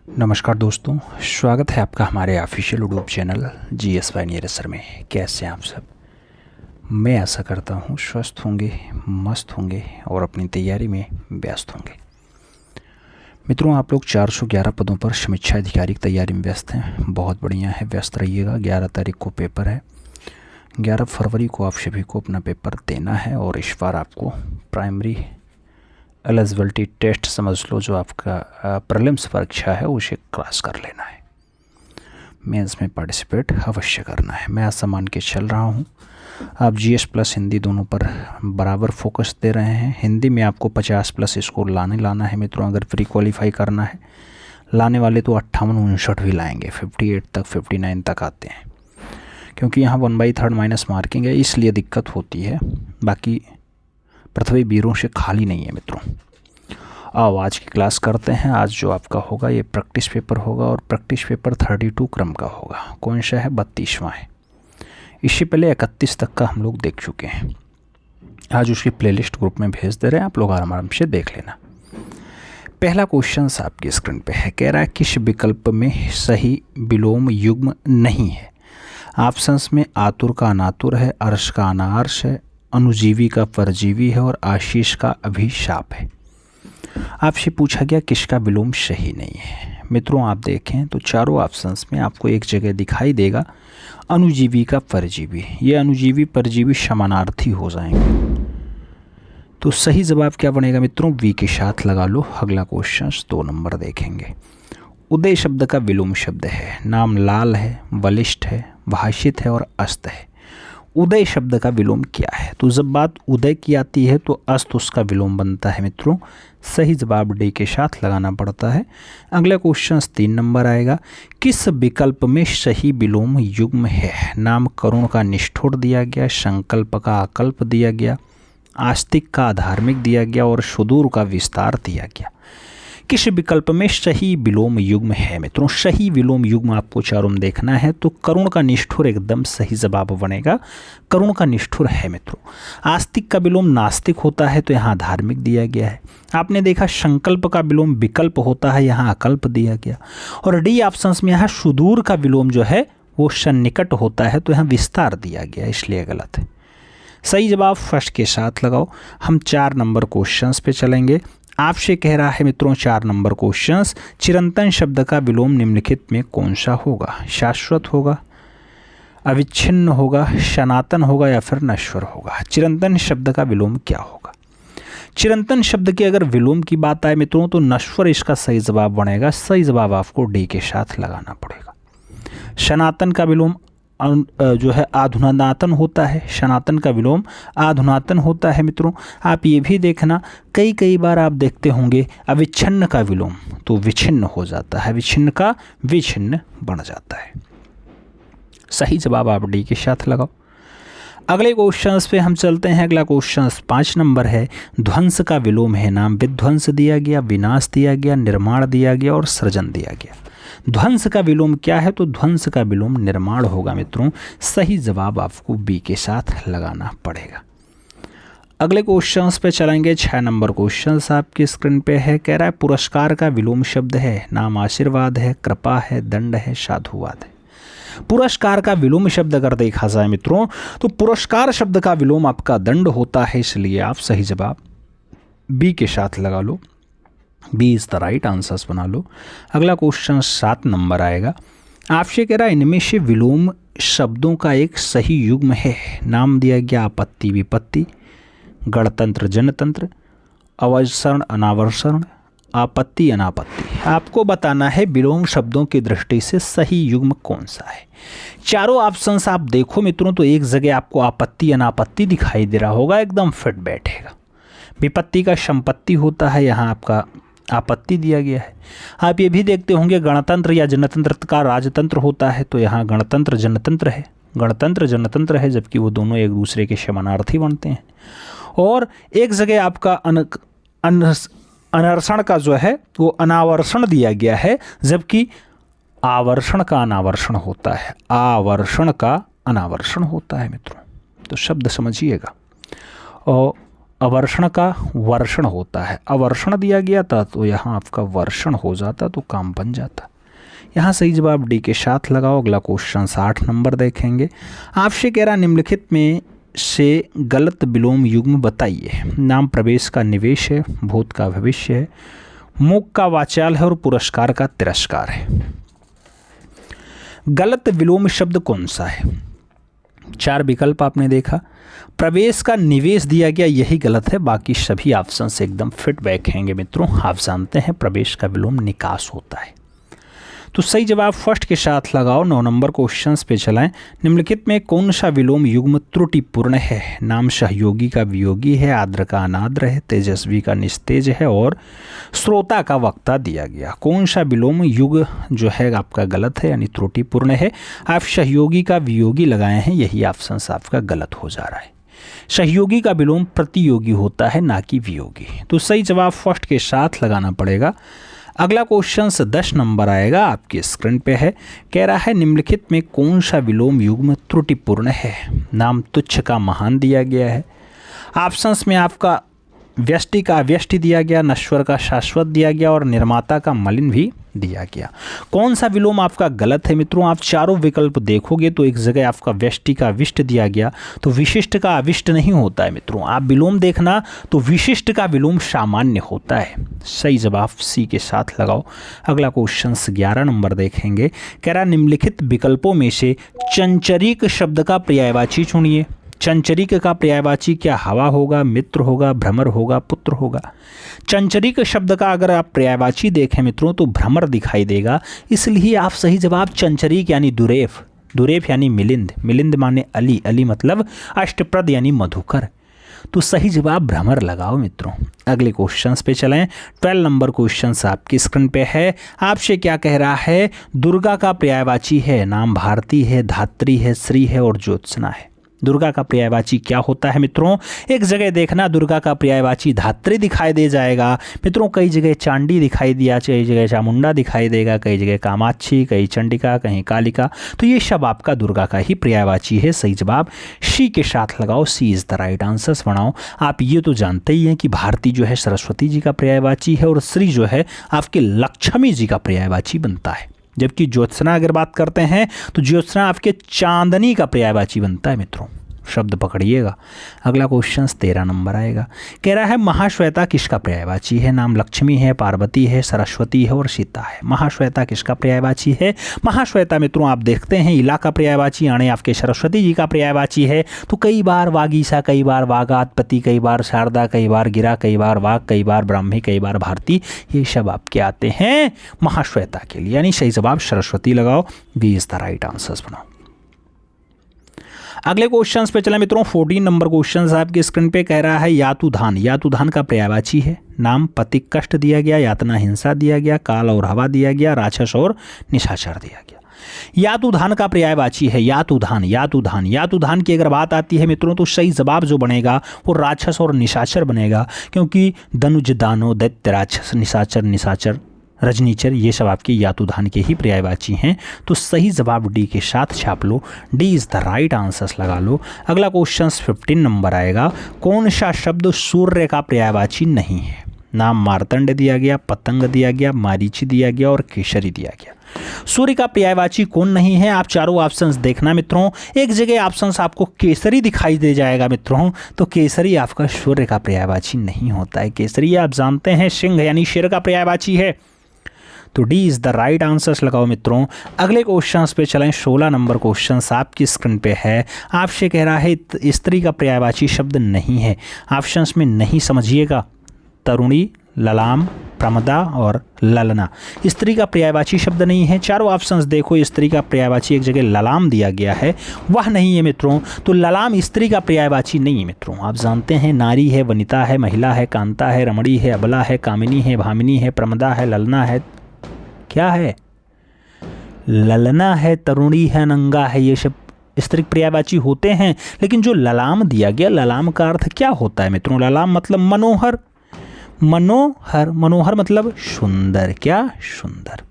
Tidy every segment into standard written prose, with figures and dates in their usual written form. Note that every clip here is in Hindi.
नमस्कार दोस्तों, स्वागत है आपका हमारे official YouTube channel GS Pioneer sir में। कैसे हैं आप सब? मैं आशा करता हूँ स्वस्थ होंगे, मस्त होंगे और अपनी तैयारी में व्यस्त होंगे। मित्रों, आप लोग 411 पदों पर समीक्षा अधिकारी की तैयारी में व्यस्त हैं। बहुत बढ़िया है, व्यस्त रहिएगा। 11 तारीख को पेपर है। 11 फरवरी को आप सभी को अपना पेपर देना है और इस बार आपको प्राइमरी एलिजिबिलिटी टेस्ट समझ लो, जो आपका प्रीलिम्स परीक्षा है उसे क्रॉस कर लेना है। मेंस में पार्टिसिपेट अवश्य करना है। मैं ऐसा मान के चल रहा हूँ आप GS प्लस हिंदी दोनों पर बराबर फोकस दे रहे हैं। हिंदी में आपको 50+ स्कोर लाना है मित्रों। अगर प्री क्वालिफाई करना है, लाने वाले तो 58-59 भी लाएंगे, 58 तक 59 तक आते हैं, क्योंकि यहाँ 1/3 माइनस मार्किंग है, इसलिए दिक्कत होती है। बाकी पृथ्वी वीरों से खाली नहीं है मित्रों। आओ आज की क्लास करते हैं। आज जो आपका होगा ये प्रैक्टिस पेपर होगा और प्रैक्टिस पेपर 32 क्रम का होगा। कौन सा है? 32वां है। इससे पहले 31 तक का हम लोग देख चुके हैं। आज उसकी प्लेलिस्ट ग्रुप में भेज दे रहे हैं, आप लोग आराम से देख लेना। पहला क्वेश्चन आपकी स्क्रीन पे है। कह रहा है किस विकल्प में सही विलोम युग्म नहीं है? ऑप्शंस में आतुर का अनातुर है, अर्श का अनार्श है, अनुजीवी का परजीवी है और आशीष का अभिशाप है। आपसे पूछा गया किसका विलोम सही नहीं है। मित्रों, आप देखें तो चारों ऑप्शंस में आपको एक जगह दिखाई देगा अनुजीवी का परजीवी। ये अनुजीवी परजीवी समानार्थी हो जाएंगे, तो सही जवाब क्या बनेगा मित्रों? वी के साथ लगा लो। अगला क्वेश्चन 2 नंबर देखेंगे। उदय शब्द का विलोम शब्द है। नाम लाल है, बलिष्ठ है, भाषित है और अस्त है। उदय शब्द का विलोम क्या है? तो जब बात उदय की आती है तो अस्त उसका विलोम बनता है मित्रों। सही जवाब डी के साथ लगाना पड़ता है। अगला क्वेश्चन 3 नंबर आएगा। किस विकल्प में सही विलोम युग्म है? नाम करुण का निष्ठुर दिया गया, संकल्प का अकल्प दिया गया, आस्तिक का अधार्मिक दिया गया और सुदूर का विस्तार दिया गया। किस विकल्प में सही विलोम युग्म है मित्रों? सही विलोम युग्म आपको चारों में देखना है तो करुण का निष्ठुर एकदम सही जवाब बनेगा। करुण का निष्ठुर है मित्रों। आस्तिक का विलोम नास्तिक होता है तो यहाँ धार्मिक दिया गया है। आपने देखा संकल्प का विलोम विकल्प होता है, यहाँ अकल्प दिया गया। और डी ऑप्शंस में यहाँ सुदूर का विलोम जो है वो सन्निकट होता है तो यहाँ विस्तार दिया गया, इसलिए गलत है। सही जवाब फर्स्ट के साथ लगाओ। हम 4 नंबर क्वेश्चंस पे चलेंगे। आपसे कह रहा है मित्रों 4 नंबर क्वेश्चंस, चिरंतन शब्द का विलोम निम्नलिखित में कौन सा होगा? शाश्वत होगा, अविच्छिन्न होगा, सनातन होगा या फिर नश्वर होगा? चिरंतन शब्द का विलोम क्या होगा? चिरंतन शब्द के अगर विलोम की बात आए मित्रों तो नश्वर इसका सही जवाब बनेगा। सही जवाब आपको डी के साथ लगाना पड़ेगा। सनातन का विलोम जो है आधुनातन होता है। सनातन का विलोम आधुनातन होता है मित्रों। आप ये भी देखना कई बार आप देखते होंगे अविच्छिन्न का विलोम तो विच्छिन्न हो जाता है, विच्छिन्न का विच्छिन्न बन जाता है। सही जवाब आप डी के साथ लगाओ। अगले क्वेश्चंस पे हम चलते हैं। अगला क्वेश्चन 5 नंबर है। ध्वंस का विलोम है। नाम विध्वंस दिया गया, विनाश दिया गया, निर्माण दिया गया और सृजन दिया गया। ध्वंस का विलोम क्या है? तो ध्वंस का विलोम निर्माण होगा मित्रों। सही जवाब आपको बी के साथ लगाना पड़ेगा। अगले क्वेश्चंस पे चलेंगे। 6 नंबर क्वेश्चंस आपकी स्क्रीन पे है। कह रहा है पुरस्कार का विलोम शब्द है। नाम आशीर्वाद है, कृपा है, दंड है, साधुवाद है। पुरस्कार का विलोम शब्द अगर देखा जाए मित्रों तो पुरस्कार शब्द का विलोम आपका दंड होता है, इसलिए आप सही जवाब बी के साथ लगा लो। B is the right answers बना लो। अगला क्वेश्चन 7 नंबर आएगा। आपसे कह रहा है इनमें से विलोम शब्दों का एक सही युग्म है। नाम दिया गया आपत्ति विपत्ति, गणतंत्र जनतंत्र, अवसरण अनावसरण, आपत्ति अनापत्ति। आपको बताना है विलोम शब्दों की दृष्टि से सही युग्म कौन सा है। चारों ऑप्शंस आप देखो मित्रों तो एक जगह आपको आपत्ति अनापत्ति दिखाई दे रहा होगा, एकदम फिट बैठेगा। विपत्ति का संपत्ति होता है, यहाँ आपका आपत्ति दिया गया है। आप ये भी देखते होंगे गणतंत्र या जनतंत्र का राजतंत्र होता है तो यहाँ गणतंत्र जनतंत्र है, गणतंत्र जनतंत्र है, जबकि वो दोनों एक दूसरे के समानार्थी बनते हैं। और एक जगह आपका अनर्षण का जो है वो अनावर्षण दिया गया है, जबकि आवर्षण का अनावर्षण होता है, आवर्षण का अनावर्षण होता है मित्रों। तो शब्द समझिएगा। और अवर्षण का वर्षण होता है, अवर्षण दिया गया था तो यहाँ आपका वर्षण हो जाता तो काम बन जाता। यहाँ सही जवाब डी के साथ लगाओ। अगला क्वेश्चन 60 नंबर देखेंगे। आपसे कह रहा निम्नलिखित में से गलत विलोम युग्म बताइए। नाम प्रवेश का निवेश है, भूत का भविष्य है, मुख का वाचाल है और पुरस्कार का तिरस्कार है। गलत विलोम शब्द कौन सा है? 4 विकल्प आपने देखा। प्रवेश का निवेश दिया गया, यही गलत है, बाकी सभी ऑप्शन से एकदम फिट बैठेंगे मित्रों। आप जानते हैं प्रवेश का विलोम निकास होता है। तो सही जवाब फर्स्ट के साथ लगाओ। 9 नंबर क्वेश्चन पे चलाएं। निम्नलिखित में कौन सा विलोम युग्म त्रुटिपूर्ण है? नाम सहयोगी का वियोगी है, आद्र का अनाद्र है, तेजस्वी का निस्तेज है और श्रोता का वक्ता दिया गया। कौन सा विलोम युग जो है आपका गलत है यानी त्रुटिपूर्ण है? आप सहयोगी का वियोगी लगाए हैं, यही ऑप्शन आपका गलत हो जा रहा है। सहयोगी का विलोम प्रतियोगी होता है, ना कि वियोगी। तो सही जवाब फर्स्ट के साथ लगाना पड़ेगा। अगला क्वेश्चन 10 नंबर आएगा, आपकी स्क्रीन पे है। कह रहा है निम्नलिखित में कौन सा विलोम युग्म त्रुटिपूर्ण है? नाम तुच्छ का महान दिया गया है। ऑप्शंस में आपका व्यष्टि का अव्यष्टि दिया गया, नश्वर का शाश्वत दिया गया और निर्माता का मलिन भी दिया गया। कौन सा विलोम आपका गलत है मित्रों? आप चारों विकल्प देखोगे तो एक जगह आपका व्यष्टि का विष्ट दिया गया, तो विशिष्ट का अविष्ट नहीं होता है मित्रों। आप विलोम देखना तो विशिष्ट का विलोम सामान्य होता है। सही जवाब सी के साथ लगाओ। अगला क्वेश्चन 11 नंबर देखेंगे। कह रहा निम्नलिखित विकल्पों में से चंचरीक शब्द का पर्यायवाची चुनिए। चंचरीक का पर्यायवाची क्या हवा होगा, मित्र होगा, भ्रमर होगा, पुत्र होगा? चंचरीक शब्द का अगर आप पर्यायवाची देखें मित्रों तो भ्रमर दिखाई देगा, इसलिए आप सही जवाब चंचरीक यानी दुरेफ, दुरेफ यानी मिलिंद, मिलिंद माने अली, अली मतलब अष्टप्रद यानी मधुकर। तो सही जवाब भ्रमर लगाओ मित्रों। अगले क्वेश्चंस पे चलें। 12 नंबर क्वेश्चन आपकी स्क्रीन पे है। आपसे क्या कह रहा है? दुर्गा का पर्यायवाची है, नाम भारती है, धात्री है, श्री है और ज्योत्सना है। दुर्गा का पर्यायवाची क्या होता है मित्रों? एक जगह देखना दुर्गा का पर्यायवाची धात्री दिखाई दे जाएगा मित्रों, कई जगह चांडी दिखाई दिया, कई जगह चामुंडा दिखाई देगा, कई जगह कामाक्षी, कहीं चंडिका, कहीं कालिका। तो ये सब आपका दुर्गा का ही पर्यायवाची है। सही जवाब सी के साथ लगाओ। सी इज द राइट आंसर बनाओ। आप ये तो जानते ही हैं कि भारती जो है सरस्वती जी का पर्यायवाची है और श्री जो है आपके लक्ष्मी जी का पर्यायवाची बनता है। जबकि ज्योत्सना अगर बात करते हैं तो ज्योत्सना आपके चांदनी का पर्यायवाची बनता है मित्रों। शब्द पकड़िएगा। अगला क्वेश्चन 13 नंबर आएगा। कह रहा है महाश्वेता किसका पर्यायवाची है? नाम लक्ष्मी है, पार्वती है, सरस्वती है और सीता है। महाश्वेता किसका पर्यायवाची है? महाश्वेता मित्रों आप देखते हैं इला का पर्यायवाची यानी आपके सरस्वती जी का पर्यायवाची है। तो कई बार वागीसा, कई बार वागात्पति, कई बार शारदा, कई बार गिरा, कई बार वाग, कई बार ब्राह्मी, कई बार भारती, ये सब आपके आते हैं महाश्वेता के लिए। यानी सही जवाब सरस्वती लगाओ। B is the right answer बनाओ। अगले क्वेश्चंस पे चले मित्रों। 14 नंबर क्वेश्चन आपकी स्क्रीन पे कह रहा है यातुधान। यातुधान का पर्यायवाची है। नाम पतिक कष्ट दिया गया, यातना हिंसा दिया गया, काल और हवा दिया गया, राक्षस और निशाचर दिया गया। यातुधान का पर्यायवाची है यातुधान। यातुधान, यातुधान की अगर बात आती है मित्रों तो सही जवाब जो बनेगा वो राक्षस और निशाचर बनेगा, क्योंकि धनुज, दानो, दैत्य, राक्षस, निशाचर, निशाचर, रजनीचर, ये सब आपके यातुधान के ही पर्यायवाची हैं। तो सही जवाब डी के साथ छाप लो। D is the right answer लगा लो। अगला क्वेश्चन 15 नंबर आएगा। कौन सा शब्द सूर्य का पर्यायवाची नहीं है? नाम मार्तंड दिया गया, पतंग दिया गया, मारीची दिया गया और केसरी दिया गया। सूर्य का पर्यायवाची कौन नहीं है? आप चारों ऑप्शंस देखना मित्रों। एक जगह ऑप्शंस आपको केसरी दिखाई दे जाएगा मित्रों, तो केसरी आपका सूर्य का पर्यायवाची नहीं होता है। केसरी आप जानते हैं सिंह यानी शेर का पर्यायवाची है। तो D is the right answers लगाओ मित्रों। अगले क्वेश्चंस पे चलें। 16 नंबर क्वेश्चंस आपकी स्क्रीन पे है। आपसे कह रहा है स्त्री का पर्यायवाची शब्द नहीं है। ऑप्शंस में नहीं समझिएगा। तरुणी, ललाम, प्रमदा और ललना। स्त्री का पर्यायवाची शब्द नहीं है। चारों ऑप्शंस देखो, स्त्री का पर्यायवाची एक जगह ललाम दिया गया है, वह नहीं है मित्रों। तो ललाम स्त्री का पर्यायवाची नहीं है मित्रों। आप जानते हैं नारी है, वनिता है, महिला है, कांता है, रमणी है, अबला है, कामिनी है, भामिनी है, प्रमदा है, ललना है, क्या है? ललना है, तरुणी है, नंगा है, ये सब स्त्री पर्यायवाची होते हैं। लेकिन जो ललाम दिया गया, ललाम का अर्थ क्या होता है मित्रों? ललाम मतलब मनोहर। मनोहर, मनोहर मतलब सुंदर। क्या? सुंदर।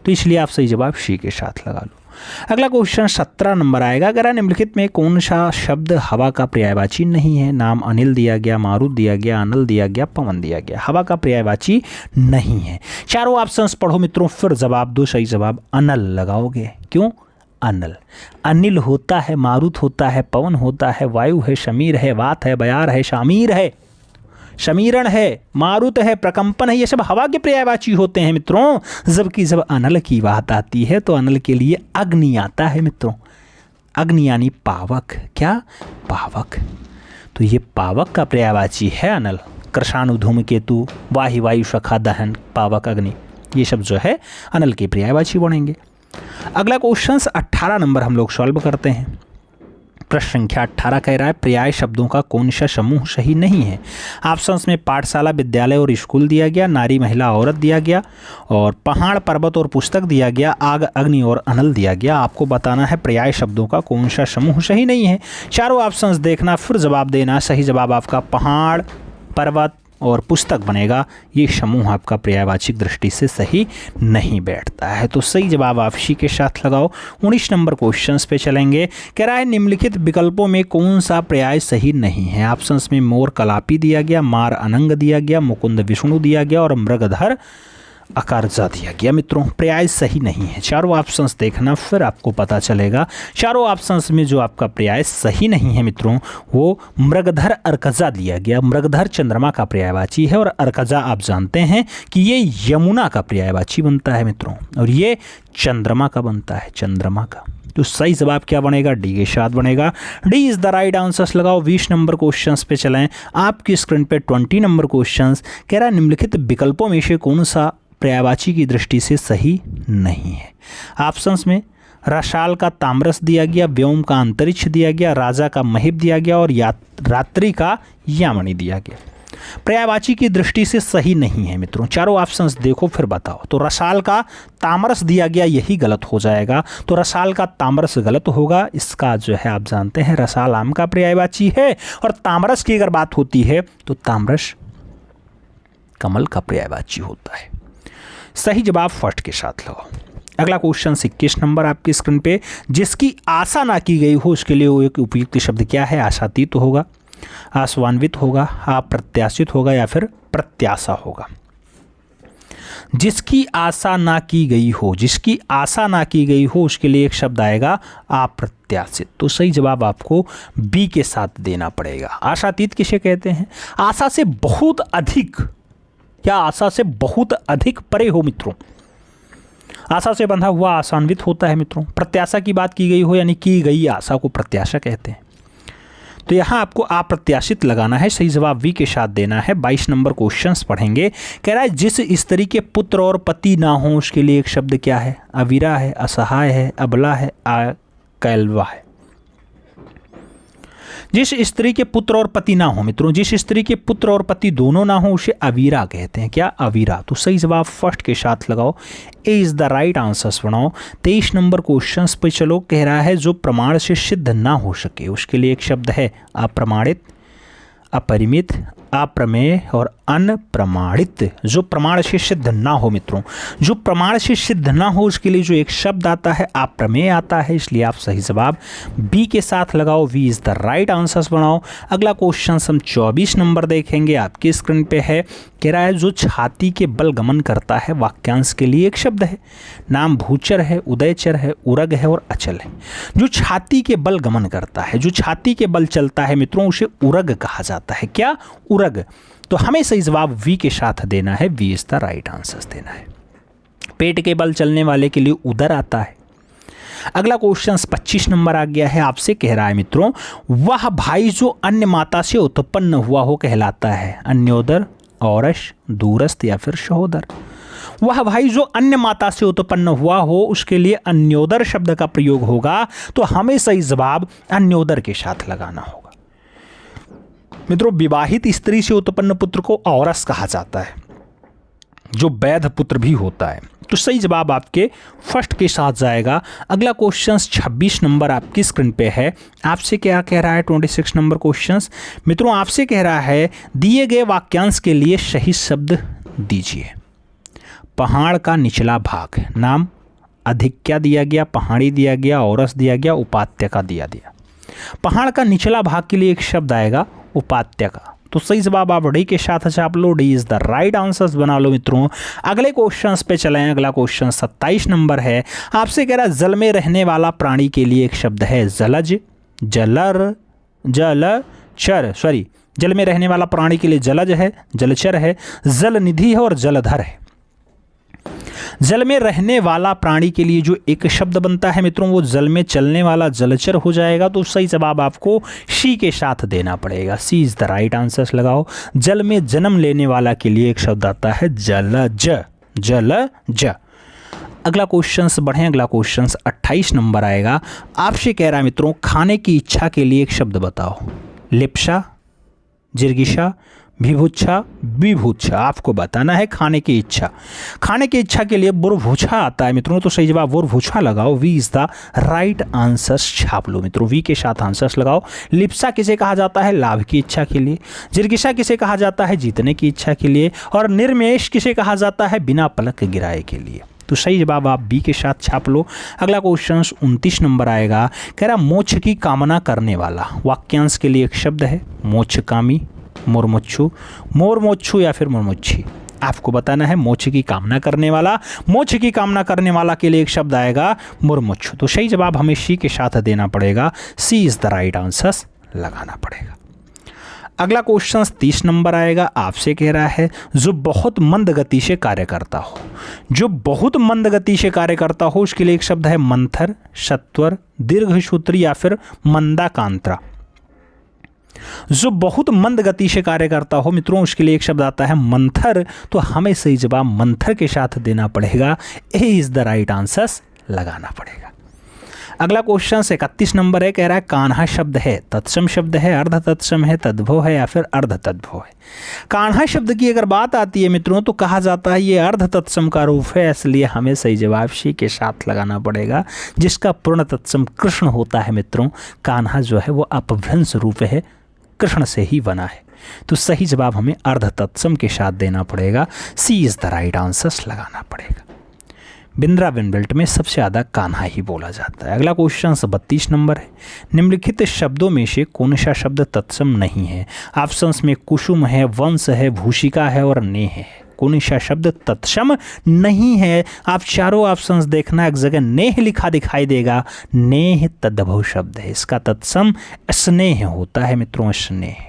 तो इसलिए आप सही जवाब सी के साथ लगा लो। अगला क्वेश्चन 17 नंबर आएगा। अगर निम्नलिखित में कौन सा शब्द हवा का पर्यायवाची नहीं है? नाम अनिल दिया गया, मारुत दिया गया, अनल दिया गया, पवन दिया गया। हवा का पर्यायवाची नहीं है। चारों ऑप्शंस पढ़ो मित्रों, फिर जवाब दो। सही जवाब अनल लगाओगे। क्यों? अनल, अनिल होता है, मारुत होता है, पवन होता है, वायु है, शमीर है, वात है, बयार है, शामीर है, शमीरण है, मारुत है, प्रकंपन है, ये सब हवा के पर्यायवाची होते हैं मित्रों। जबकि जब अनल की बात आती है तो अनल के लिए अग्नि आता है मित्रों। अग्नि यानी पावक। क्या? पावक। तो ये पावक का पर्यायवाची है अनल। कृषाणु, धूमकेतु, वाहि, वायु, शखा, दहन, पावक, अग्नि, ये सब जो है अनल के पर्यायवाची बनेंगे। अगला क्वेश्चन 18 नंबर हम लोग सॉल्व करते हैं। प्रश्न संख्या 18 कह रहा है पर्याय शब्दों का कौन सा समूह सही नहीं है? ऑप्शंस में पाठशाला, विद्यालय और स्कूल दिया गया, नारी, महिला, औरत दिया गया, और पहाड़, पर्वत और पुस्तक दिया गया, आग, अग्नि और अनल दिया गया। आपको बताना है पर्याय शब्दों का कौन सा समूह सही नहीं है। चारों ऑप्शंस देखना, फिर जवाब देना। सही जवाब आपका पहाड़, पर्वत और पुस्तक बनेगा। ये समूह आपका पर्यायवाची दृष्टि से सही नहीं बैठता है। तो सही जवाब आप सी के साथ लगाओ। 19 नंबर क्वेश्चंस पे चलेंगे। कह रहा है निम्नलिखित विकल्पों में कौन सा पर्याय सही नहीं है? ऑप्शंस में मोर कलापी दिया गया, मार अनंग दिया गया, मुकुंद विष्णु दिया गया और मृगधर अकारजा दिया गया। मित्रों पर्याय सही नहीं है। चारों ऑप्शंस देखना, फिर आपको पता चलेगा। चारों ऑप्शंस में जो आपका पर्याय सही नहीं है मित्रों, वो मृगधर अर्कजा दिया गया। मृगधर चंद्रमा का पर्यायवाची है और अर्कजा आप जानते हैं कि ये यमुना का पर्यायवाची बनता है मित्रों, और ये चंद्रमा का बनता है, चंद्रमा का। तो सही जवाब क्या बनेगा? डी के साथ बनेगा। D is the right answers लगाओ। 20 नंबर क्वेश्चंस पे चलें। आपकी स्क्रीन पे 20 नंबर क्वेश्चंस कह रहा है निम्नलिखित विकल्पों में से कौन सा पर्यायवाची की दृष्टि से सही नहीं है? ऑप्शंस में रसाल का ताम्रस दिया गया, व्योम का अंतरिक्ष दिया गया, राजा का महिब दिया गया और रात्रि का यामनी दिया गया। पर्यायवाची की दृष्टि से सही नहीं है मित्रों। चारों ऑप्शंस देखो फिर बताओ। तो रसाल का ताम्रस दिया गया, यही गलत हो जाएगा। तो रसाल का ताम्रस गलत होगा। इसका जो है आप जानते हैं रसाल आम का पर्यायवाची है, और ताम्रस की अगर बात होती है तो ताम्रस कमल का पर्यायवाची होता है। सही जवाब फर्स्ट के साथ लगाओ। अगला क्वेश्चन 21 नंबर आपकी स्क्रीन पे। जिसकी आशा ना की गई हो उसके लिए वो एक उपयुक्त शब्द क्या है? आशातीत होगा, आशान्वित होगा, अप्रत्याशित होगा या फिर प्रत्याशा होगा। जिसकी आशा ना की गई हो, जिसकी आशा ना की गई हो उसके लिए एक शब्द आएगा अप्रत्याशित। तो सही जवाब आपको बी के साथ देना पड़ेगा। आशातीत किसे कहते हैं? आशा से बहुत अधिक या आशा से बहुत अधिक परे हो मित्रों। आशा से बंधा हुआ आशान्वित होता है मित्रों। प्रत्याशा की बात की गई हो यानी की गई आशा को प्रत्याशा कहते हैं। तो यहाँ आपको अप्रत्याशित लगाना है। सही जवाब वी के साथ देना है। 22 नंबर क्वेश्चंस पढ़ेंगे। कह रहा है जिस स्त्री के पुत्र और पति ना हो उसके लिए एक शब्द क्या है? अवीरा है, असहाय है, अबला है, कैलवा है। जिस स्त्री के पुत्र और पति ना हो मित्रों, जिस स्त्री के पुत्र और पति दोनों ना हो उसे अवीरा कहते हैं। क्या? अवीरा। तो सही जवाब फर्स्ट के साथ लगाओ। ए इज द राइट आंसर्स बनाओ। 23 नंबर क्वेश्चंस पे चलो। कह रहा है जो प्रमाण से सिद्ध ना हो सके उसके लिए एक शब्द है अप्रमाणित, अपरिमित, अप्रमेय और अनप्रमाणित। जो प्रमाण से सिद्ध ना हो मित्रों, जो प्रमाण से सिद्ध ना हो उसके लिए जो एक शब्द आता है अप्रमेय आता है। इसलिए आप सही जवाब बी के साथ लगाओ। B is the right answers बनाओ। अगला क्वेश्चन हम 24 नंबर देखेंगे, आपकी स्क्रीन पे है। कह रहा है जो छाती के बल गमन करता है वाक्यांश के लिए एक शब्द है। नाम भूचर है, उदयचर है, उरग है और अचल है। जो छाती के बल गमन करता है, जो छाती के बल चलता है मित्रों उसे उरग कहा जाता है। क्या? उरग। तो हमें सही जवाब वी के साथ देना है। B is the right answer देना है। पेट के बल चलने वाले के लिए उदर आता है। अगला क्वेश्चन 25 नंबर आ गया है। आपसे कह रहा है मित्रों वह भाई जो अन्य माता से उत्पन्न हुआ हो कहलाता है अन्योदर, औरस, दूरस्थ या फिर सहोदर। वह भाई जो अन्य माता से उत्पन्न हुआ हो उसके लिए अन्योदर शब्द का प्रयोग होगा। तो हमें सही जवाब अन्योदर के साथ लगाना होगा। मित्रों विवाहित स्त्री से उत्पन्न पुत्र को औरस कहा जाता है, जो वैध पुत्र भी होता है। तो सही जवाब आपके फर्स्ट के साथ जाएगा। अगला क्वेश्चन 26 नंबर आपकी स्क्रीन पे है। आपसे क्या कह रहा है? 26 नंबर क्वेश्चन मित्रों आपसे कह रहा है दिए गए वाक्यांश के लिए सही शब्द दीजिए। पहाड़ का निचला भाग, नाम अधिक्या दिया गया, पहाड़ी दिया गया, औरस दिया गया, उपात्यका दिया दिया। पहाड़ का निचला भाग के लिए एक शब्द आएगा उपात्यका। तो सही जवाब आप डी के साथ छाप लो, D is the right answers बना लो मित्रों। अगले क्वेश्चन पे चलें। अगला क्वेश्चन 27 नंबर है। आपसे कह रहा है जल में रहने वाला प्राणी के लिए एक शब्द है जलज, जलर, जलचर, सॉरी, जल में रहने वाला प्राणी के लिए जलज है, जलचर है, जलनिधि है और जलधर है। जल में रहने वाला प्राणी के लिए जो एक शब्द बनता है मित्रों वो जल में चलने वाला जलचर हो जाएगा। तो सही जवाब आपको सी के साथ देना पड़ेगा, सी इज द राइट आंसर लगाओ। जल में जन्म लेने वाला के लिए एक शब्द आता है जलज, जलज। अगला क्वेश्चन बढ़े। अगला क्वेश्चन 28 नंबर आएगा। आपसे कह रहा है मित्रों खाने की इच्छा के लिए एक शब्द बताओ। लिप्सा, जिर्गिशा, विभुच्छा, विभुच्छा। आपको बताना है खाने की इच्छा। खाने की इच्छा के लिए बुरभुच्छा आता है मित्रों। तो सही जवाब बुरभुच्छा लगाओ, B is the right answers छाप लो मित्रों, वी के साथ आंसर्स लगाओ। लिप्सा किसे कहा जाता है? लाभ की इच्छा के लिए। जिर्गिशा किसे कहा जाता है? जीतने की इच्छा के लिए। और निर्मेश किसे कहा जाता है? बिना पलक गिराए के लिए। तो सही जवाब आप बी के साथ छाप लो। अगला क्वेश्चन 29 नंबर आएगा। कह रहा मोक्ष की कामना करने वाला। वाक्यांश के लिए एक शब्द है मोक्षकामी, मुरमुच्छु, मोरमोच्छु या फिर मुरमुच्छी। आपको बताना है मोक्ष की कामना करने वाला। मोक्ष की कामना करने वाला के लिए एक शब्द आएगा मुरमुच्छु। तो सही जवाब हमें सी के साथ देना पड़ेगा, सी इज द राइट आंसर लगाना पड़ेगा। अगला क्वेश्चन 30 नंबर आएगा। आपसे कह रहा है जो बहुत मंद गति से कार्य करता हो। जो बहुत मंद गति से कार्य करता हो उसके लिए एक शब्द है मंथर, सत्वर, दीर्घसूत्री या फिर मंदाकांत्रा। जो बहुत मंद गति से कार्य करता हो मित्रों उसके लिए एक शब्द आता है मंथर। तो हमें सही जवाब मंथर के साथ देना पड़ेगा, ए इज द राइट आंसर लगाना पड़ेगा। अगला क्वेश्चन 31 नंबर है। कह रहा है कान्हा शब्द है, तत्सम शब्द है, अर्ध तत्सम है, तद्भव है या फिर अर्ध तद्भव है। कान्हा शब्द की अगर बात आती है मित्रों तो कहा जाता है ये अर्ध तत्सम का रूप है, इसलिए हमें सही जवाब सी के साथ लगाना पड़ेगा, जिसका पूर्ण तत्सम कृष्ण होता है मित्रों। कान्हा जो है वो अपभ्रंश रूप है, कृष्ण से ही बना है। तो सही जवाब हमें अर्ध तत्सम के साथ देना पड़ेगा, सी इज द राइट आंसर लगाना पड़ेगा। बिंद्रावन बेल्ट में सबसे ज़्यादा कान्हा ही बोला जाता है। अगला क्वेश्चन 32 नंबर है। निम्नलिखित शब्दों में से कौन सा शब्द तत्सम नहीं है? ऑप्शंस में कुसुम है, वंश है, भूषिका है और नेह है। कौन सा शब्द तत्सम नहीं है? आप चारों ऑप्शंस देखना, एक जगह नेह लिखा दिखाई देगा, नेह तद्भव शब्द है, इसका तत्सम स्नेह होता है मित्रों, स्नेह।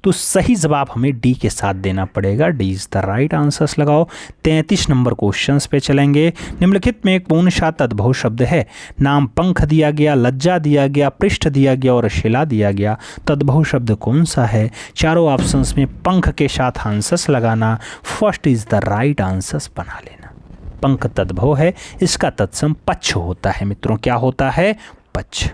तो सही जवाब हमें डी के साथ देना पड़ेगा, D is the right answers लगाओ। 33 नंबर क्वेश्चंस पे चलेंगे। निम्नलिखित में कौन सा तद्भव शब्द है? नाम पंख दिया गया, लज्जा दिया गया, पृष्ठ दिया गया और शिला दिया गया। तद्भव शब्द कौन सा है? चारों ऑप्शंस में पंख के साथ आंसर्स लगाना, first is the right answers बना लेना। पंख तद्भव है, इसका तत्सम पक्ष होता है मित्रों। क्या होता है? पक्ष।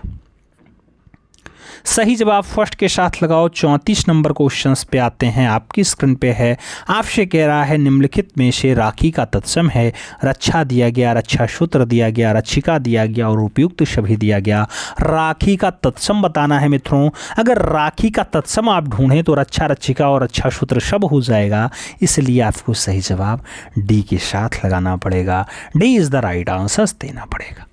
सही जवाब फर्स्ट के साथ लगाओ। 34 नंबर क्वेश्चंस पे आते हैं, आपकी स्क्रीन पे है। आपसे कह रहा है निम्नलिखित में से राखी का तत्सम है। रक्षा दिया गया, रक्षा सूत्र दिया गया, रक्षिका दिया गया और उपयुक्त सभी दिया गया। राखी का तत्सम बताना है मित्रों। अगर राखी का तत्सम आप ढूंढें तो रक्षा, रक्षिका और रक्षा सूत्र सब हो जाएगा, इसलिए आपको सही जवाब डी के साथ लगाना पड़ेगा, D is the right answer देना पड़ेगा।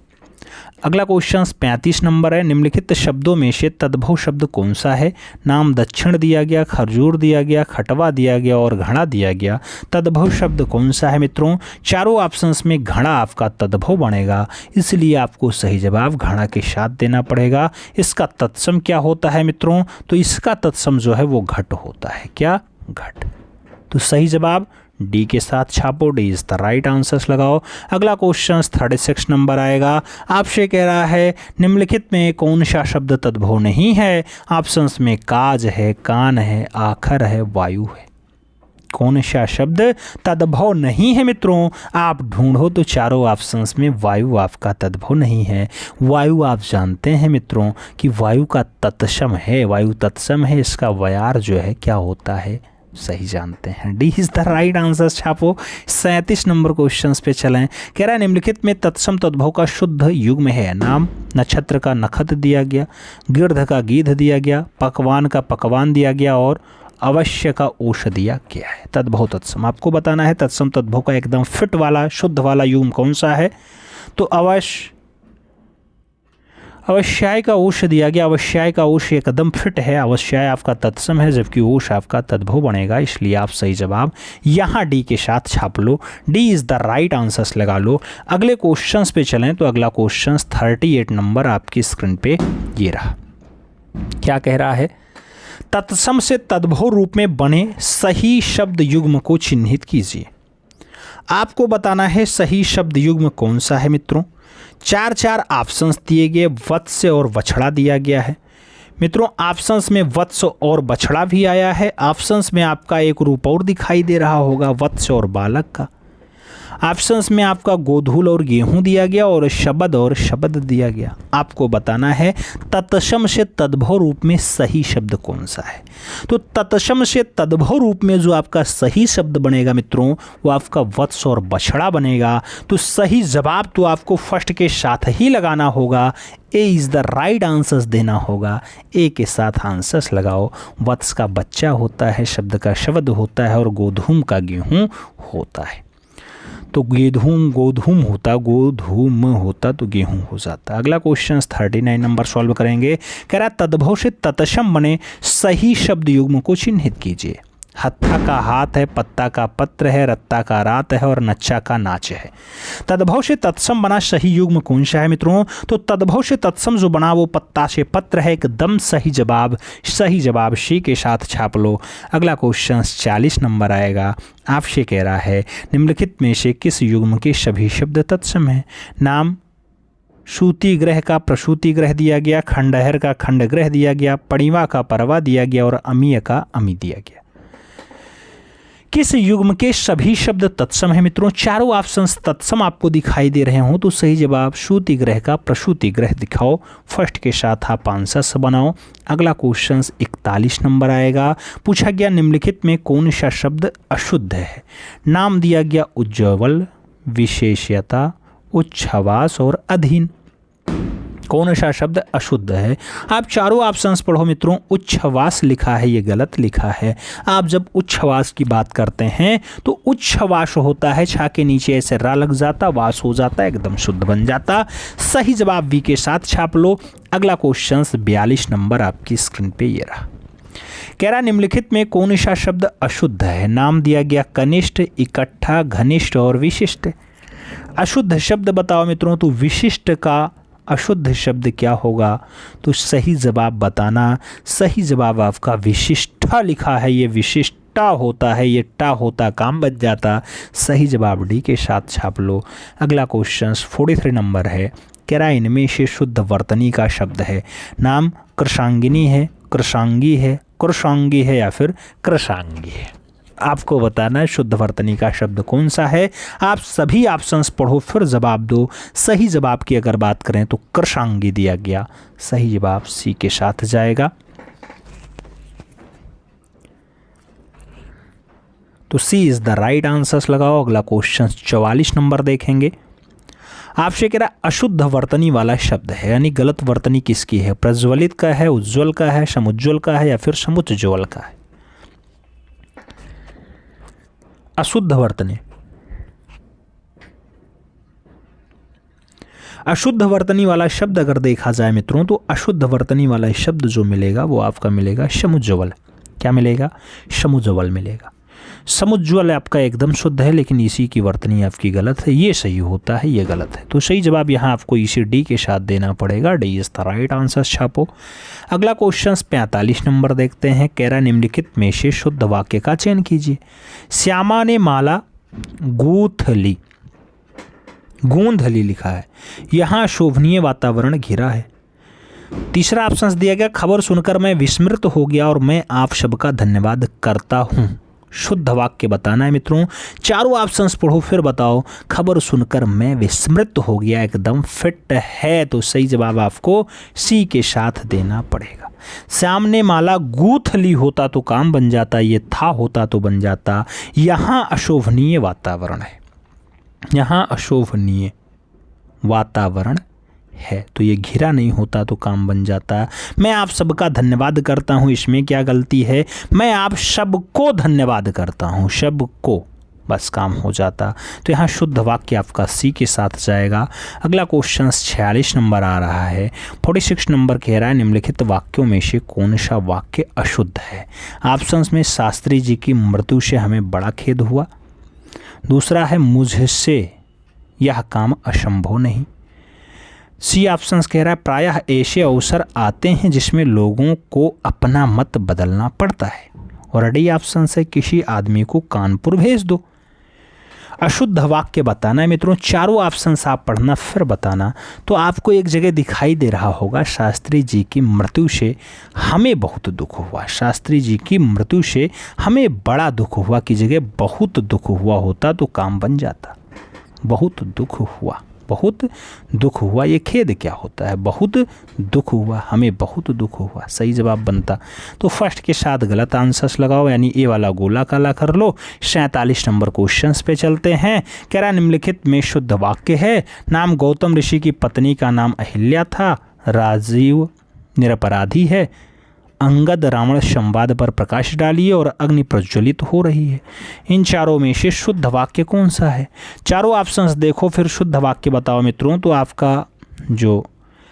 अगला क्वेश्चन 35 नंबर है। निम्नलिखित शब्दों में से तद्भव शब्द कौन सा है? नाम दक्षिण दिया गया, खरजूर दिया गया, खटवा दिया गया और घड़ा दिया गया। तद्भव शब्द कौन सा है मित्रों? चारों ऑप्शंस में घड़ा आपका तद्भव बनेगा, इसलिए आपको सही जवाब घड़ा के साथ देना पड़ेगा। इसका तत्सम क्या होता है मित्रों? तो इसका तत्सम जो है वो घट होता है। क्या? घट। तो सही जवाब डी के साथ छापो, D is the right answers लगाओ। अगला क्वेश्चन 36 नंबर आएगा। आपसे कह रहा है निम्नलिखित में कौन सा शब्द तद्भव नहीं है? ऑप्शंस में काज है, कान है, आखर है, वायु है। कौन सा शब्द तद्भव नहीं है मित्रों? आप ढूंढो तो चारों ऑप्शंस में वायु आपका तद्भव नहीं है। वायु आप जानते हैं मित्रों कि वायु का तत्सम है, वायु तत्सम है, इसका वयार जो है क्या होता है? सही जानते हैं, D is the right answer छापो। 37 नंबर क्वेश्चंस पे चलें। कह रहा है निम्नलिखित में तत्सम तद्भव का शुद्ध युग्म है। नाम नक्षत्र का नखत दिया गया, गिर्ध का गीध दिया गया, पकवान का पकवान दिया गया और अवश्य का औषधिया क्या है? तद्भव तत्सम आपको बताना है। तत्सम तद्भव का एकदम फिट वाला शुद्ध वाला युग्म कौन सा है? तो अवश्याय का ओश दिया गया। अवश्याय का ओश एकदम फिट है। अवश्याय आपका तत्सम है जबकि ओश आपका तद्भव बनेगा, इसलिए आप सही जवाब यहाँ डी के साथ छाप लो। D is the right answers लगा लो। अगले क्वेश्चंस पे चलें तो अगला क्वेश्चन 38 नंबर आपकी स्क्रीन पे ये रहा। क्या कह रहा है? तत्सम से तद्भव रूप में बने सही शब्द युग्म को चिन्हित कीजिए। आपको बताना है सही शब्द युग्म कौन सा है मित्रों। चार ऑप्शंस दिए गए, वत्स और बछड़ा दिया गया है। मित्रों ऑप्शंस में वत्स और बछड़ा भी आया है। ऑप्शंस में आपका एक रूप और दिखाई दे रहा होगा वत्स और बालक का। ऑप्शंस में आपका गोधूल और गेहूं दिया गया और शब्द दिया गया। आपको बताना है तत्सम से तद्भव रूप में सही शब्द कौन सा है। तो तत्सम से तद्भव रूप में जो आपका सही शब्द बनेगा मित्रों वो आपका वत्स और बछड़ा बनेगा। तो सही जवाब तो आपको फर्स्ट के साथ ही लगाना होगा। A is the right answers देना होगा। ए के साथ आंसर्स लगाओ। वत्स का बच्चा होता है, शब्द का शब्द होता है और गोधूम का गेहूं होता है। तो गोधूम होता तो गेहूं हो जाता। अगला क्वेश्चन 39 नंबर सॉल्व करेंगे। कह रहा तद्भव से तत्सम बने सही शब्द युग्म को चिन्हित कीजिए। हत्था का हाथ है, पत्ता का पत्र है, रत्ता का रात है और नच्चा का नाच है। तद्भव से तत्सम बना सही युग्म कौन सा है मित्रों? तो तद्भव से तत्सम जो बना वो पत्ता से पत्र है। एकदम सही जवाब सी के साथ छाप लो। अगला क्वेश्चन 40 नंबर आएगा। आपसे कह रहा है निम्नलिखित में से किस युग्म के सभी शब्द तत्सम हैं? नाम सूति ग्रह का प्रसूति ग्रह दिया गया, खंडहर का खंड ग्रह दिया गया, पड़िवा का परवा दिया गया और अमीय का अमी दिया गया। किस युग्म के सभी शब्द तत्सम है मित्रों? चारों ऑप्शंस तत्सम आपको दिखाई दे रहे हो तो सही जवाब सूति ग्रह का प्रसूति ग्रह दिखाओ। फर्स्ट के साथ आप आंसर्स बनाओ। अगला क्वेश्चन 41 नंबर आएगा। पूछा गया निम्नलिखित में कौन सा शब्द अशुद्ध है? नाम दिया गया उज्ज्वल, विशेष्यता, उच्छ्वास और अधीन। कौन सा शब्द अशुद्ध है? आप चारों ऑप्शंस पढ़ो मित्रों। उच्छ्वास लिखा है, ये गलत लिखा है। आप जब उच्छ्वास की बात करते हैं तो उच्छ्वास होता है, छा के नीचे ऐसे रा लग जाता, वास हो जाता, एकदम शुद्ध बन जाता। सही जवाब बी के साथ छाप लो। अगला क्वेश्चन 42 नंबर आपकी स्क्रीन पे ये रहा। कह रहा निम्नलिखित में कौन सा शब्द अशुद्ध है? नाम दिया गया कनिष्ठ, इकट्ठा, घनिष्ठ और विशिष्ट। अशुद्ध शब्द बताओ मित्रों। तो विशिष्ट का अशुद्ध शब्द क्या होगा? तो सही जवाब बताना। सही जवाब आपका विशिष्टा लिखा है, ये विशिष्टा होता है, ये टा होता काम बच जाता। सही जवाब डी के साथ छाप लो। अगला क्वेश्चन 43 नंबर है। कह रहा इनमें से शुद्ध वर्तनी का शब्द है। नाम कृशांगिनी है, कृशांगी है, कृशांगी है या फिर कृशांगी है। आपको बताना है शुद्ध वर्तनी का शब्द कौन सा है। आप सभी ऑप्शंस पढ़ो फिर जवाब दो। सही जवाब की अगर बात करें तो कृशांगी दिया गया। सही जवाब सी के साथ जाएगा। तो सी इज द राइट आंसर्स लगाओ। अगला क्वेश्चन 44 नंबर देखेंगे। आपसे कह रहा अशुद्ध वर्तनी वाला शब्द है, यानी गलत वर्तनी किसकी है? प्रज्वलित का है, उज्ज्वल का है, समुज्ज्वल का है या फिर समुज्ज्वल का है? अशुद्ध वर्तनी, अशुद्ध वर्तनी वाला शब्द अगर देखा जाए मित्रों तो अशुद्ध वर्तनी वाला शब्द जो मिलेगा वो आपका मिलेगा समुज्ज्वल। क्या मिलेगा? समुज्ज्वल मिलेगा। समुज्ज्वल आपका एकदम शुद्ध है, लेकिन इसी की वर्तनी आपकी गलत है। ये सही होता है, ये गलत है। तो सही जवाब यहाँ आपको इसी डी के साथ देना पड़ेगा। D is the right answer छापो। अगला क्वेश्चन 45 नंबर देखते हैं। कह रहा निम्नलिखित में से शुद्ध वाक्य का चयन कीजिए। श्यामा ने माला गूंथ ली लिखा है, यहाँ शोभनीय वातावरण घिरा है। तीसरा ऑप्शन दिया गया खबर सुनकर मैं विस्मृत हो गया और मैं आप सबका धन्यवाद करता हूँ। शुद्ध वाक्य बताना है मित्रों। चारों ऑप्शंस पढ़ो फिर बताओ। खबर सुनकर मैं विस्मृत हो गया एकदम फिट है, तो सही जवाब आपको सी के साथ देना पड़ेगा। श्याम ने माला गूंथ ली होता तो काम बन जाता, ये था होता तो बन जाता। यहाँ अशोभनीय वातावरण है, यहाँ अशोभनीय वातावरण है। तो ये घिरा नहीं होता तो काम बन जाता। मैं आप सबका धन्यवाद करता हूँ, इसमें क्या गलती है? मैं आप सबको धन्यवाद करता हूँ, सबको, बस काम हो जाता। तो यहाँ शुद्ध वाक्य आपका सी के साथ जाएगा। अगला क्वेश्चन 46 नंबर आ रहा है। 46 नंबर कह रहा है निम्नलिखित वाक्यों में से कौन सा वाक्य अशुद्ध है? ऑप्शंस में शास्त्री जी की मृत्यु से हमें बड़ा खेद हुआ, दूसरा है मुझसे यह काम असंभव नहीं, सी ऑप्शंस कह रहा है प्रायः ऐसे अवसर आते हैं जिसमें लोगों को अपना मत बदलना पड़ता है, और डी ऑप्शन है किसी आदमी को कानपुर भेज दो। अशुद्ध वाक्य बताना है मित्रों, चारों ऑप्शंस आप पढ़ना फिर बताना। तो आपको एक जगह दिखाई दे रहा होगा शास्त्री जी की मृत्यु से हमें बहुत दुख हुआ, शास्त्री जी की मृत्यु से हमें बड़ा दुख हुआ की जगह बहुत दुख हुआ होता तो काम बन जाता। बहुत दुख हुआ, बहुत दुख हुआ, ये खेद क्या होता है? बहुत दुख हुआ, हमें बहुत दुख हुआ, सही जवाब बनता। तो फर्स्ट के साथ गलत आंसर्स लगाओ, यानी ए वाला गोला काला कर लो। 47 नंबर क्वेश्चन पे चलते हैं। कह रहा निम्नलिखित में शुद्ध वाक्य है। नाम गौतम ऋषि की पत्नी का नाम अहिल्या था, राजीव निरपराधी है, अंगद रावण संवाद पर प्रकाश डालिए और अग्नि प्रज्वलित हो रही है। इन चारों में से शुद्ध वाक्य कौन सा है? चारों ऑप्शंस देखो फिर शुद्ध वाक्य बताओ मित्रों। तो आपका जो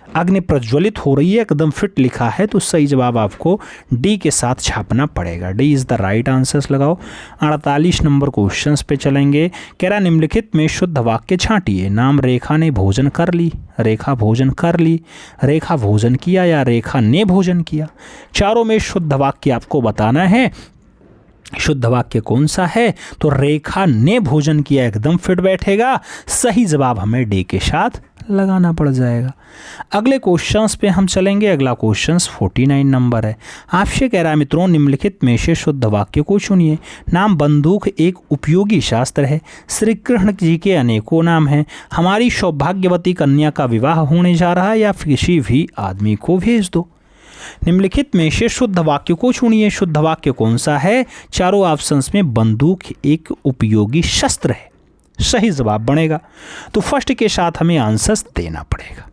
अग्नि प्रज्वलित हो रही है एकदम फिट लिखा है, तो सही जवाब आपको डी के साथ छापना पड़ेगा। D is the right answers लगाओ। 48 नंबर क्वेश्चंस पे चलेंगे। कह रहा निम्नलिखित में शुद्ध वाक्य छांटिए। नाम रेखा ने भोजन कर ली, रेखा भोजन कर ली, रेखा भोजन किया या रेखा ने भोजन किया। चारों में शुद्ध वाक्य आपको बताना है। शुद्ध वाक्य कौन सा है? तो रेखा ने भोजन किया एकदम फिट बैठेगा। सही जवाब हमें डी के साथ लगाना पड़ जाएगा। अगले क्वेश्चंस पे हम चलेंगे। अगला क्वेश्चंस 49 नंबर है। आपसे कह रहा है मित्रों निम्नलिखित में से शुद्ध वाक्य को चुनिए। नाम बंदूक एक उपयोगी शास्त्र है, श्री कृष्ण जी के अनेकों नाम हैं, हमारी सौभाग्यवती कन्या का विवाह होने जा रहा है, या किसी भी आदमी को भेज दो। निम्नलिखित में से शुद्ध वाक्य को चुनिए। शुद्ध वाक्य कौन सा है? चारों ऑप्शंस में बंदूक एक उपयोगी शस्त्र है, सही जवाब बनेगा। तो फर्स्ट के साथ हमें आंसर्स देना पड़ेगा।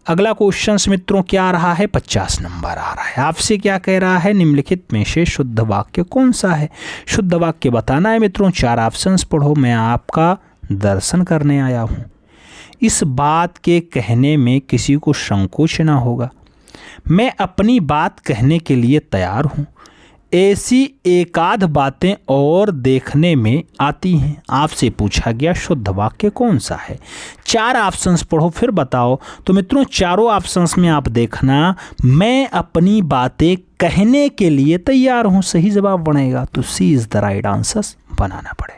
अगला क्वेश्चन मित्रों क्या आ रहा है? 50 नंबर आ रहा है। आपसे क्या कह रहा है? निम्नलिखित में से शुद्ध वाक्य कौन सा है? शुद्ध वाक्य बताना है मित्रों। चार ऑप्शंस पढ़ो, मैं आपका दर्शन करने आया हूँ। इस बात के कहने में किसी को संकोच ना होगा, मैं अपनी बात कहने के लिए तैयार हूँ। ऐसी एकाध बातें और देखने में आती हैं। आपसे पूछा गया शुद्ध वाक्य कौन सा है? चार ऑप्शंस पढ़ो फिर बताओ। तो मित्रों चारों ऑप्शंस में आप देखना, मैं अपनी बातें कहने के लिए तैयार हूँ, सही जवाब बनेगा। तो सी इज द राइट आंसर बनाना पड़ेगा।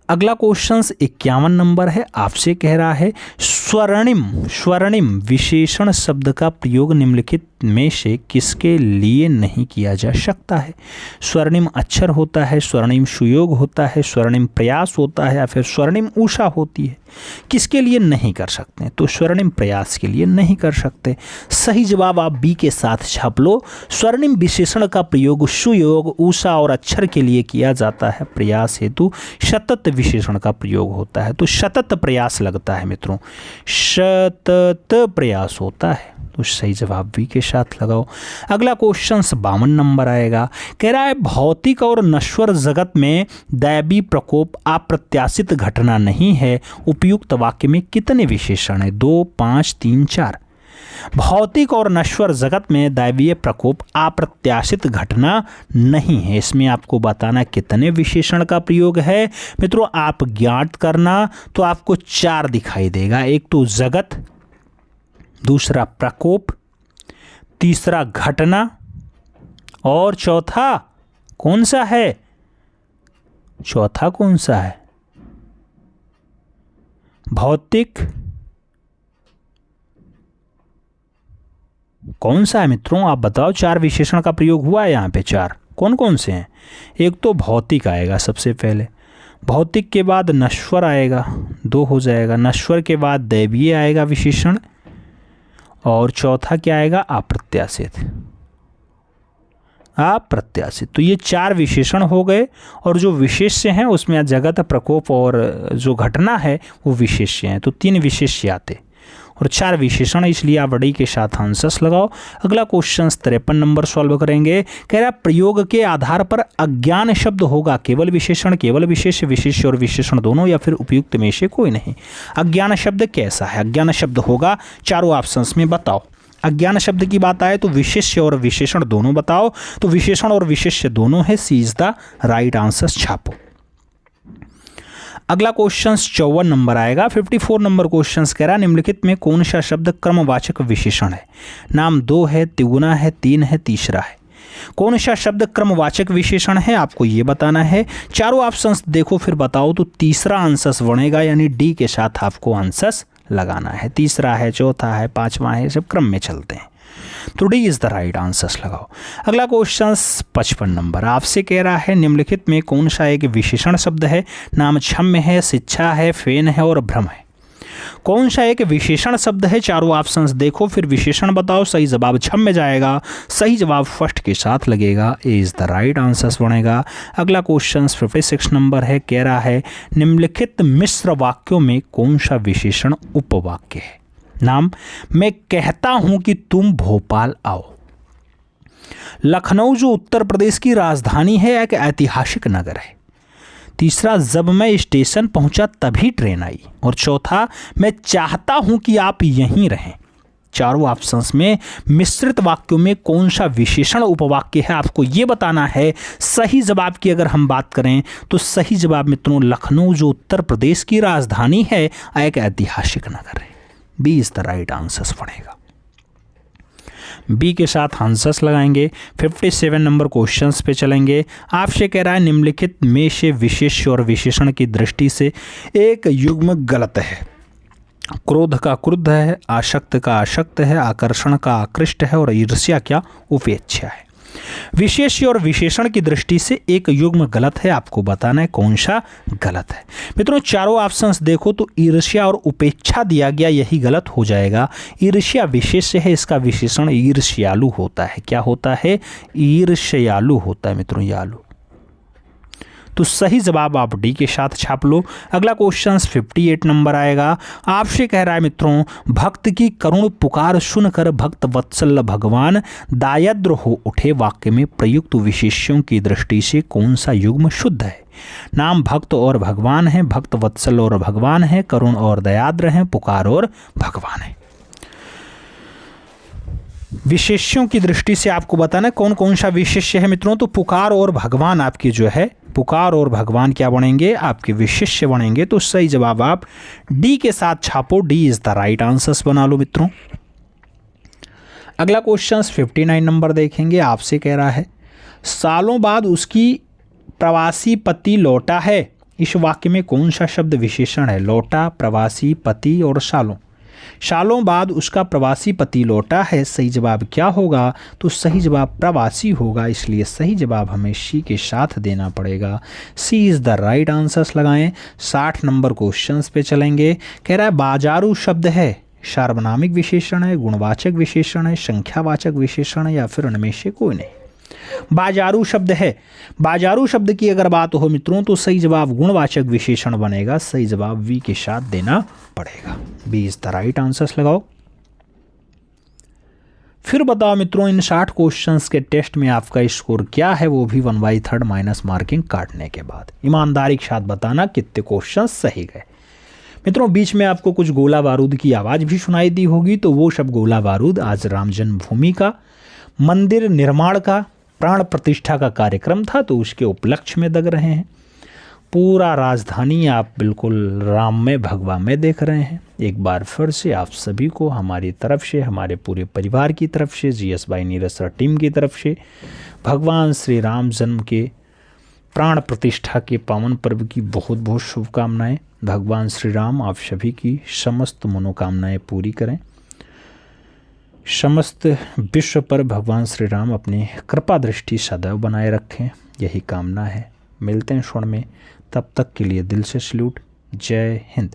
अगला क्वेश्चन 51 नंबर है। आपसे कह रहा है स्वर्णिम, स्वर्णिम विशेषण शब्द का प्रयोग निम्नलिखित में से किसके लिए नहीं किया जा सकता है? स्वर्णिम अक्षर होता है, स्वर्णिम सुयोग होता है, स्वर्णिम प्रयास होता है, या फिर स्वर्णिम उषा होती है। किसके लिए नहीं कर सकते? तो स्वर्णिम प्रयास के लिए नहीं कर सकते। सही जवाब आप बी के साथ छाप लो। स्वर्णिम विशेषण का प्रयोग सुयोग, उषा और अक्षर के लिए किया जाता है। प्रयास हेतु सतत विशेषण का प्रयोग होता है। तो सतत प्रयास लगता है मित्रों, सतत प्रयास होता है। तो सही जवाब बी के साथ लगाओ। अगला क्वेश्चन 52 नंबर आएगा। कह रहा है भौतिक और नश्वर जगत में दैवी प्रकोप अप्रत्याशित घटना नहीं है। उपयुक्त वाक्य में कितने विशेषण है? 2, 5, 3, 4। भौतिक और नश्वर जगत में दैवीय प्रकोप अप्रत्याशित घटना नहीं है। इसमें आपको बताना कितने विशेषण का प्रयोग है। मित्रों आप ज्ञात करना, तो आपको 4 दिखाई देगा। एक तो जगत, दूसरा प्रकोप, तीसरा घटना, और चौथा कौन सा है? चौथा कौन सा है? भौतिक कौन सा है मित्रों? आप बताओ। 4 विशेषण का प्रयोग हुआ है यहाँ पे। 4 कौन कौन से हैं? एक तो भौतिक आएगा सबसे पहले, भौतिक के बाद नश्वर आएगा, 2 हो जाएगा। नश्वर के बाद दैवीय आएगा विशेषण, और चौथा क्या आएगा? अप्रत्याशित। अप्रत्याशित। तो ये 4 विशेषण हो गए और जो विशेष्य हैं उसमें जगत, प्रकोप और जो घटना है वो विशेष्य हैं। तो 3 विशेष्य आते और 4 विशेषण, इसलिए आप डी के साथ आंसर्स लगाओ। अगला क्वेश्चन 53 नंबर सॉल्व करेंगे। कह रहा प्रयोग के आधार पर अज्ञान शब्द होगा केवल विशेषण, केवल विशेष्य, विशेष्य और विशेषण दोनों, या फिर उपयुक्त में से कोई नहीं। अज्ञान शब्द कैसा है? अज्ञान शब्द होगा, चारों ऑप्शंस में बताओ। अज्ञान शब्द की बात आए तो विशेष्य और विशेषण दोनों बताओ। तो विशेषण और विशेष्य दोनों है, सी इज द राइट आंसर, छापो। अगला क्वेश्चन 54 नंबर आएगा। 54 नंबर क्वेश्चन कह रहा निम्नलिखित में कौन सा शब्द क्रमवाचक विशेषण है? नाम 2 है, तिगुना है, 3 है, तीसरा है। कौन सा शब्द क्रमवाचक विशेषण है आपको ये बताना है। चारों ऑप्शंस देखो फिर बताओ। तो तीसरा आंसर बनेगा, यानी डी के साथ आपको आंसर्स लगाना है। तीसरा है, चौथा है, पांचवा है, सब क्रम में चलते हैं। तो D is the right answers लगाओ। अगला क्वेश्चन 55 नंबर आपसे कह रहा है निम्नलिखित में कौन सा एक विशेषण शब्द है? नाम क्षम्य है, शिक्षा है, फेन है और भ्रम है। कौन सा एक विशेषण शब्द है? चारों ऑप्शंस देखो फिर विशेषण बताओ। सही जवाब क्षम्य जाएगा, सही जवाब फर्स्ट के साथ लगेगा, ए इज द राइट आंसर्स बनेगा। अगला क्वेश्चन 56 नंबर है। कह रहा है निम्नलिखित मिश्र वाक्यों में कौन सा विशेषण उपवाक्य है? नाम मैं कहता हूं कि तुम भोपाल आओ। लखनऊ जो उत्तर प्रदेश की राजधानी है एक ऐतिहासिक नगर है। तीसरा, जब मैं स्टेशन पहुंचा तभी ट्रेन आई। और चौथा, मैं चाहता हूं कि आप यहीं रहें। चारों ऑप्शंस में मिश्रित वाक्यों में कौन सा विशेषण उपवाक्य है आपको ये बताना है। सही जवाब की अगर हम बात करें तो सही जवाब मित्रों लखनऊ जो उत्तर प्रदेश की राजधानी है एक ऐतिहासिक नगर है। B is the right answers बनेगा। बी के साथ आंसर्स लगाएंगे। 57 नंबर क्वेश्चंस पे चलेंगे। आपसे कह रहा है निम्नलिखित में से विशेष्य और विशेषण की दृष्टि से एक युग्म गलत है। क्रोध का क्रुद्ध है, आसक्त का आसक्त है, आकर्षण का आकृष्ट है और ईर्ष्या क्या उपेक्षा है। विशेष्य और विशेषण की दृष्टि से एक युग्म गलत है, आपको बताना है कौन सा गलत है। मित्रों चारों ऑप्शंस देखो तो ईर्ष्या और उपेक्षा दिया गया, यही गलत हो जाएगा। ईर्ष्या विशेष्य है, इसका विशेषण ईर्ष्यालु होता है। क्या होता है? ईर्ष्यालु होता है मित्रों, यालु। तो सही जवाब आप डी के साथ छाप लो। अगला क्वेश्चन 58 नंबर आएगा। आपसे कह रहा है मित्रों भक्त की करुण पुकार सुनकर भक्त वत्सल भगवान दायद्र हो उठे। वाक्य में प्रयुक्त विशेष्यों की दृष्टि से कौन सा युग्म शुद्ध है? नाम भक्त और भगवान है, भक्त वत्सल और भगवान है, करुण और दयाद्र है, पुकार और भगवान है। विशेष्यों की दृष्टि से आपको बताना है कौन कौन सा विशेष्य है मित्रों। तो पुकार और भगवान आपके जो है, पुकार और भगवान क्या बनेंगे? आपके विशेष्य बनेंगे। तो सही जवाब आप डी के साथ छापो, D is the right answers बना लो मित्रों। अगला क्वेश्चन 59 नंबर देखेंगे। आपसे कह रहा है सालों बाद उसकी प्रवासी पति लौटा है। इस वाक्य में कौन सा शब्द विशेषण है? लौटा, प्रवासी, पति और सालों। सालों बाद उसका प्रवासी पति लौटा है, सही जवाब क्या होगा? तो सही जवाब प्रवासी होगा, इसलिए सही जवाब हमें सी के साथ देना पड़ेगा। सी इज द राइट आंसर्स लगाएं। 60 नंबर क्वेश्चंस पे चलेंगे। कह रहा है बाजारू शब्द है, सार्वनामिक विशेषण है, गुणवाचक विशेषण है, संख्यावाचक विशेषण है, या फिर उनमें से कोई नहीं। बाजारू शब्द है। बाजारू शब्द की अगर बात हो मित्रों तो सही जवाब गुणवाचक विशेषण बनेगा, सही जवाब वी के साथ देना पड़ेगा। B is the right answers लगाओ। फिर बताओ मित्रों इन 60 क्वेश्चंस के टेस्ट में आपका स्कोर क्या है, वो भी 1/3 माइनस मार्किंग काटने के बाद। ईमानदारी के साथ बताना कितने क्वेश्चन सही गए। मित्रों बीच में आपको कुछ गोला बारूद की आवाज़ भी सुनाई दी होगी, तो वो सब गोला बारूद आज राम जन्मभूमि का मंदिर निर्माण का प्राण प्रतिष्ठा का कार्यक्रम था, तो उसके उपलक्ष्य में दग रहे हैं। पूरा राजधानी आप बिल्कुल राममय भगवामय देख रहे हैं। एक बार फिर से आप सभी को हमारी तरफ से, हमारे पूरे परिवार की तरफ से, GS by Neeraj sir team की तरफ से भगवान श्री राम जन्म के प्राण प्रतिष्ठा के पावन पर्व की बहुत बहुत शुभकामनाएं। भगवान श्री राम आप सभी की समस्त मनोकामनाएं पूरी करें। समस्त विश्व पर भगवान श्री राम अपनी कृपा दृष्टि सदैव बनाए रखें, यही कामना है। मिलते हैं क्षण में, तब तक के लिए दिल से सल्यूट। जय हिंद।